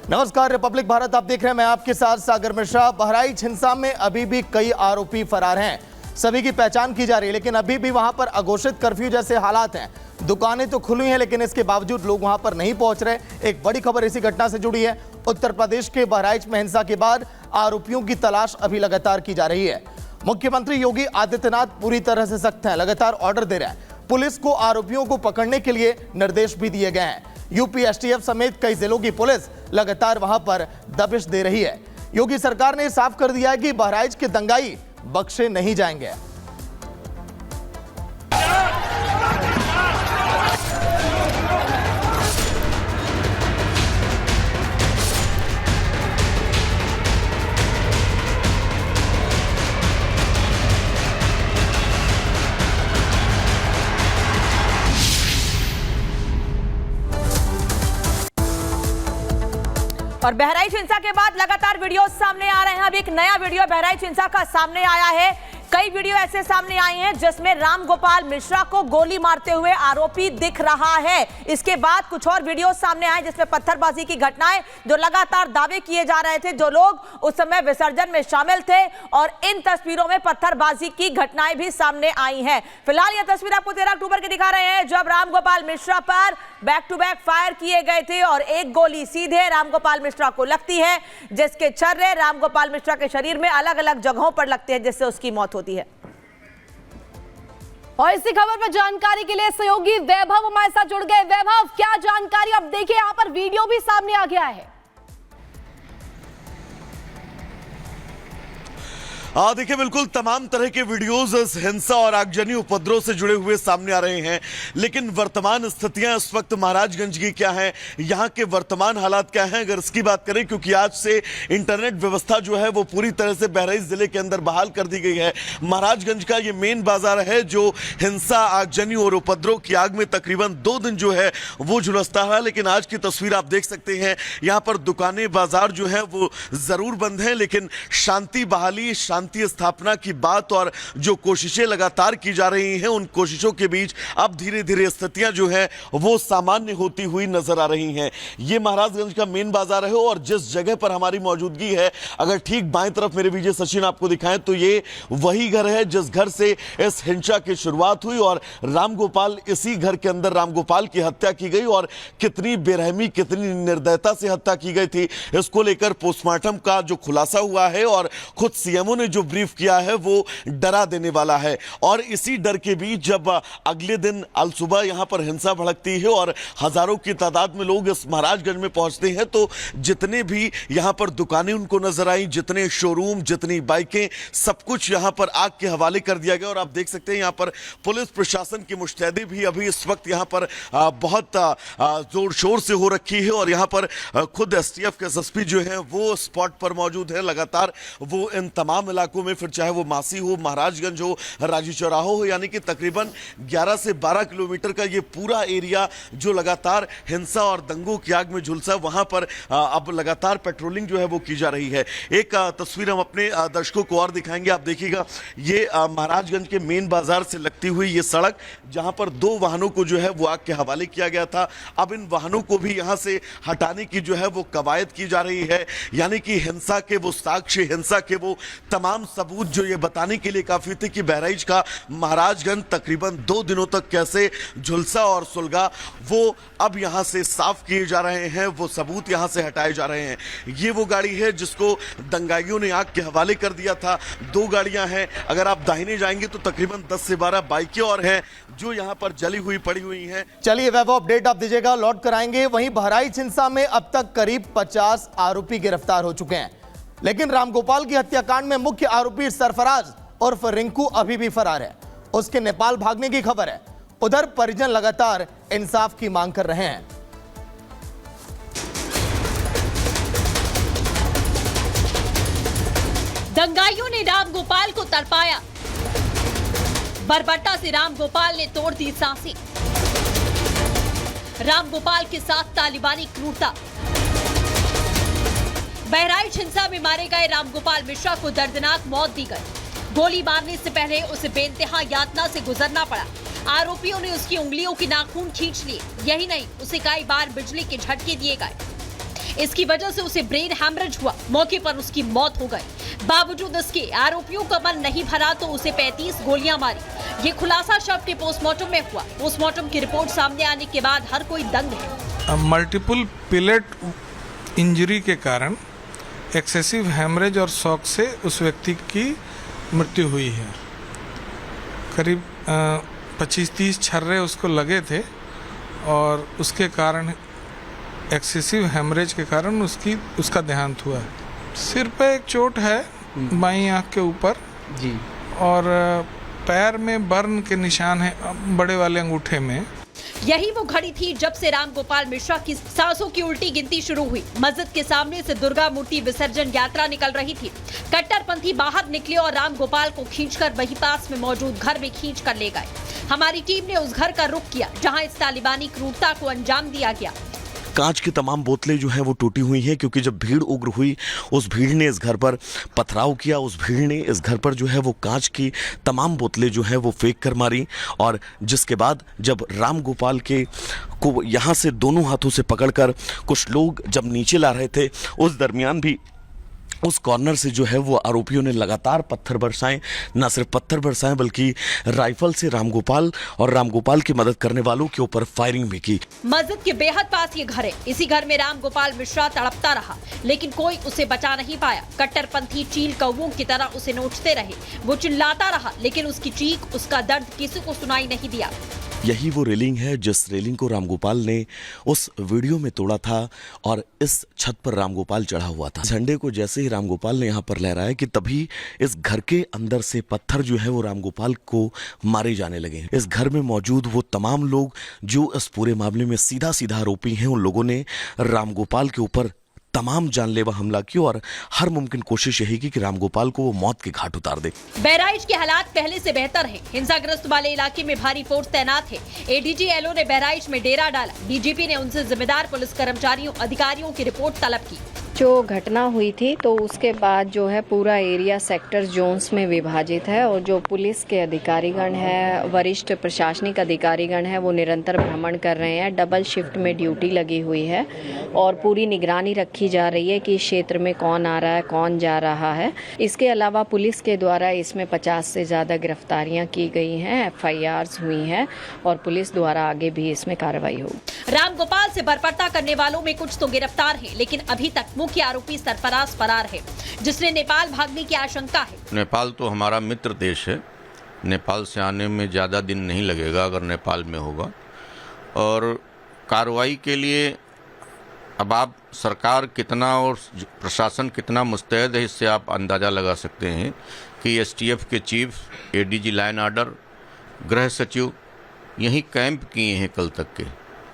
नमस्कार, रिपब्लिक भारत आप देख रहे हैं। मैं आपके साथ सागर मिश्रा। बहराइच हिंसा में अभी भी कई आरोपी फरार हैं। सभी की पहचान की जा रही है, लेकिन अभी भी वहां पर अघोषित कर्फ्यू जैसे हालात हैं। दुकानें तो खुली हैं, लेकिन इसके बावजूद लोग वहां पर नहीं पहुंच रहे। एक बड़ी खबर इसी घटना से जुड़ी है। उत्तर प्रदेश के बहराइच में हिंसा के बाद आरोपियों की तलाश अभी लगातार की जा रही है। मुख्यमंत्री योगी आदित्यनाथ पूरी तरह से सख्त हैं, लगातार ऑर्डर दे रहे हैं। पुलिस को आरोपियों को पकड़ने के लिए निर्देश भी दिए गए हैं। यूपी एसटीएफ समेत कई जिलों की पुलिस लगातार वहां पर दबिश दे रही है। योगी सरकार ने साफ कर दिया है कि बहराइच के दंगाई बख्शे नहीं जाएंगे। और बहराइच हिंसा के बाद लगातार वीडियो सामने आ रहे हैं। अब एक नया वीडियो बहराइच हिंसा का सामने आया है। कई वीडियो ऐसे सामने आई हैं जिसमें रामगोपाल मिश्रा को गोली मारते हुए आरोपी दिख रहा है। इसके बाद कुछ और वीडियो सामने आए जिसमें पत्थरबाजी की घटनाएं, जो लगातार दावे किए जा रहे थे जो लोग उस समय विसर्जन में शामिल थे, और इन तस्वीरों में पत्थरबाजी की घटनाएं भी सामने आई हैं। फिलहाल यह तस्वीर आपको 13 अक्टूबर की दिखा रहे हैं, जब रामगोपाल मिश्रा पर बैक टू बैक फायर किए गए थे और एक गोली सीधे रामगोपाल मिश्रा को लगती है, जिसके छर्रे रामगोपाल मिश्रा के शरीर में अलग अलग जगहों पर लगते हैं, जिससे उसकी मौत होती है। और इसी खबर पर जानकारी के लिए सहयोगी वैभव हमारे साथ जुड़ गए। वैभव, क्या जानकारी? अब देखिए, यहाँ पर वीडियो भी सामने आ गया है। देखिए, बिल्कुल तमाम तरह के वीडियोस इस हिंसा और आगजनी उपद्रव से जुड़े हुए सामने आ रहे हैं, लेकिन वर्तमान स्थितियां इस वक्त महाराजगंज की क्या है, यहां के वर्तमान हालात क्या हैं, अगर इसकी बात करें, क्योंकि आज से इंटरनेट व्यवस्था जो है वो पूरी तरह से बहराइच जिले के अंदर बहाल कर दी गई है। महाराजगंज का ये मेन बाजार है जो हिंसा, आगजनी और उपद्रव की आग में तकरीबन 2 दिन जो है वो झुलसता है, लेकिन आज की तस्वीर आप देख सकते हैं। यहाँ पर दुकानें, बाजार जो है वो जरूर बंद है, लेकिन शांति बहाली, शांति स्थापना की बात और जो कोशिशें लगातार की जा रही हैं, उन कोशिशों के बीच अब धीरे धीरे स्थितियां जो है वो सामान्य होती हुई नजर आ रही हैं। ये महाराजगंज का मेन बाजार है, और जिस जगह पर हमारी मौजूदगी है, अगर ठीक बाएं तरफ मेरे विजय सचिन आपको दिखाएं तो ये वही घर है जिस घर से इस हिंसा की शुरुआत हुई, और रामगोपाल, इसी घर के अंदर रामगोपाल की हत्या की गई। और कितनी बेरहमी, कितनी निर्दयता से हत्या की गई थी, इसको लेकर पोस्टमार्टम का जो खुलासा हुआ है और खुद सीएमओ ने जो ब्रीफ किया है वो डरा देने वाला है। और इसी डर के बीच जब अगले दिन अलसुबह यहां पर हिंसा भड़कती है और हजारों की तादाद में लोग इस महाराजगंज में पहुंचते हैं, तो जितने भी यहां पर दुकानें उनको नजर आई, जितने शोरूम, जितनी बाइकें, सब कुछ यहां पर आग के हवाले कर दिया गया। और आप देख सकते हैं यहां पर पुलिस प्रशासन की मुस्तैदी भी अभी इस वक्त यहां पर बहुत जोर शोर से हो रखी है, और यहां पर खुद एसटीएफ के एसएसपी जो है वो स्पॉट पर मौजूद है। लगातार वो इन तमाम इलाकों में, फिर चाहे वो मासी हो, महाराजगंज हो, राजी चौराहा हो, यानी कि तकरीबन 11 से 12 किलोमीटर का ये पूरा एरिया जो लगातार हिंसा और दंगों की आग में झुलसा, वहां पर अब लगातार पेट्रोलिंग जो है वो की जा रही है। एक तस्वीर हम अपने दर्शकों को और दिखाएंगे, आप देखिएगा। ये महाराजगंज के मेन बाजार से लगती हुई ये सड़क, जहां पर 2 वाहनों को जो है वो आग के हवाले किया गया था, अब इन वाहनों को भी यहां से हटाने की जो है वो कवायद की जा रही है। यानी कि हिंसा के वो साक्ष्य, हिंसा के वो तमाम सबूत जो ये बताने के लिए काफी थे कि बहराइच का महाराजगंज तकरीबन 2 दिनों तक कैसे झुलसा और सुलगा, वो अब यहां से साफ किए जा रहे हैं, वो सबूत यहां से हटाए जा रहे हैं। ये वो गाड़ी है जिसको दंगाइयों ने आग के हवाले कर दिया था। 2 गाड़ियां हैं, अगर आप दाहिने जाएंगे तो तकरीबन 10 से 12 बाइकें और हैं जो यहां पर जली हुई पड़ी हुई हैं। चलिए वैभव, अपडेट आप दीजिएगा, लौट कर आएंगे। वहीं बहराइच हिंसा में अब तक करीब 50 आरोपी गिरफ्तार हो चुके हैं, लेकिन रामगोपाल की हत्याकांड में मुख्य आरोपी सरफराज उर्फ रिंकू अभी भी फरार है। उसके नेपाल भागने की खबर है। उधर परिजन लगातार इंसाफ की मांग कर रहे हैं। दंगाइयों ने रामगोपाल को तड़पाया, बर्बरता से रामगोपाल ने तोड़ दी सांसें। रामगोपाल के साथ तालिबानी क्रूरता। बहराइच हिंसा में मारे गए रामगोपाल मिश्रा को दर्दनाक मौत दी गई। गोली मारने से पहले उसे बेइंतहा यातना से गुजरना पड़ा। आरोपियों ने उसकी उंगलियों के नाखून खींच लिए। यही नहीं, उसे कई बार बिजली के झटके दिए गए। इसकी वजह से उसे ब्रेन हैमरेज हुआ, मौके पर उसकी मौत हो गई। बावजूद इसके आरोपियों का मन नहीं भरा तो उसे 35 गोलियां मारी। ये खुलासा शव के पोस्टमार्टम में हुआ। पोस्टमार्टम की रिपोर्ट सामने आने के बाद हर कोई दंग है। मल्टीपल पिलेट इंजरी के कारण एक्सेसिव हैमरेज और शॉक से उस व्यक्ति की मृत्यु हुई है। करीब 25-30 छर्रे उसको लगे थे और उसके कारण एक्सेसिव हैमरेज के कारण उसका देहांत हुआ है। सिर पे एक चोट है बाईं आंख के ऊपर जी, और पैर में बर्न के निशान है बड़े वाले अंगूठे में। यही वो घड़ी थी जब से राम गोपाल मिश्रा की सांसों की उल्टी गिनती शुरू हुई। मस्जिद के सामने से दुर्गा मूर्ति विसर्जन यात्रा निकल रही थी। कट्टरपंथी बाहर निकले और राम गोपाल को खींचकर वही पास में मौजूद घर में खींच कर ले गए। हमारी टीम ने उस घर का रुख किया जहां इस तालिबानी क्रूरता को अंजाम दिया गया। कांच की तमाम बोतलें जो हैं वो टूटी हुई हैं, क्योंकि जब भीड़ उग्र हुई उस भीड़ ने इस घर पर पथराव किया। उस भीड़ ने इस घर पर जो है वो कांच की तमाम बोतलें जो हैं वो फेंक कर मारी। और जिसके बाद जब राम गोपाल को यहाँ से दोनों हाथों से पकड़कर कुछ लोग जब नीचे ला रहे थे, उस दरमियान भी उस कॉर्नर से जो है वो आरोपियों ने लगातार पत्थर बरसाए। न सिर्फ पत्थर बरसाए बल्कि राइफल से रामगोपाल और रामगोपाल की मदद करने वालों के ऊपर फायरिंग भी की। मस्जिद के बेहद पास ये घर है। इसी घर में राम गोपाल मिश्रा तड़पता रहा, लेकिन कोई उसे बचा नहीं पाया। कट्टरपंथी चील कौवों की तरह उसे नोचते रहे। वो चिल्लाता रहा, लेकिन उसकी चीख, उसका दर्द किसी को सुनाई नहीं दिया। यही वो रेलिंग है जिस रेलिंग को रामगोपाल ने उस वीडियो में तोड़ा था और इस छत पर रामगोपाल चढ़ा हुआ था। झंडे को जैसे ही रामगोपाल ने यहाँ पर लहराया कि तभी इस घर के अंदर से पत्थर जो है वो रामगोपाल को मारे जाने लगे। इस घर में मौजूद वो तमाम लोग जो इस पूरे मामले में सीधा आरोपी हैं, उन लोगों ने रामगोपाल के ऊपर तमाम जानलेवा हमला किया और हर मुमकिन कोशिश यही की कि रामगोपाल को वो मौत के घाट उतार दे। बहराइच के हालात पहले से बेहतर हैं। हिंसाग्रस्त वाले इलाके में भारी फोर्स तैनात है। एडीजी एलओ ने बहराइच में डेरा डाला। डीजीपी ने उनसे जिम्मेदार पुलिस कर्मचारियों अधिकारियों की रिपोर्ट तलब की। जो घटना हुई थी तो उसके बाद जो है पूरा एरिया सेक्टर जोन्स में विभाजित है और जो पुलिस के अधिकारीगण है, वरिष्ठ प्रशासनिक अधिकारीगण है, वो निरंतर भ्रमण कर रहे हैं। डबल शिफ्ट में ड्यूटी लगी हुई है और पूरी निगरानी रखी जा रही है कि क्षेत्र में कौन आ रहा है, कौन जा रहा है। इसके अलावा पुलिस के द्वारा इसमें 50 से ज़्यादा गिरफ्तारियां की गई हैं, FIRs हुई हैं और पुलिस द्वारा आगे भी इसमें कार्रवाई होगी। रामगोपाल से बर्बरता करने वालों में कुछ तो गिरफ्तार हैं, लेकिन अभी तक मुख्य आरोपी सरफराज फरार है, जिसने नेपाल भागने की आशंका है। नेपाल तो हमारा मित्र देश है। नेपाल से आने में ज़्यादा दिन नहीं लगेगा अगर नेपाल में होगा। और कार्रवाई के लिए अब आप सरकार कितना और प्रशासन कितना मुस्तैद है, इससे आप अंदाज़ा लगा सकते हैं कि STF के चीफ, ADG लाइन ऑर्डर, गृह सचिव यहीं कैंप किए हैं कल तक के।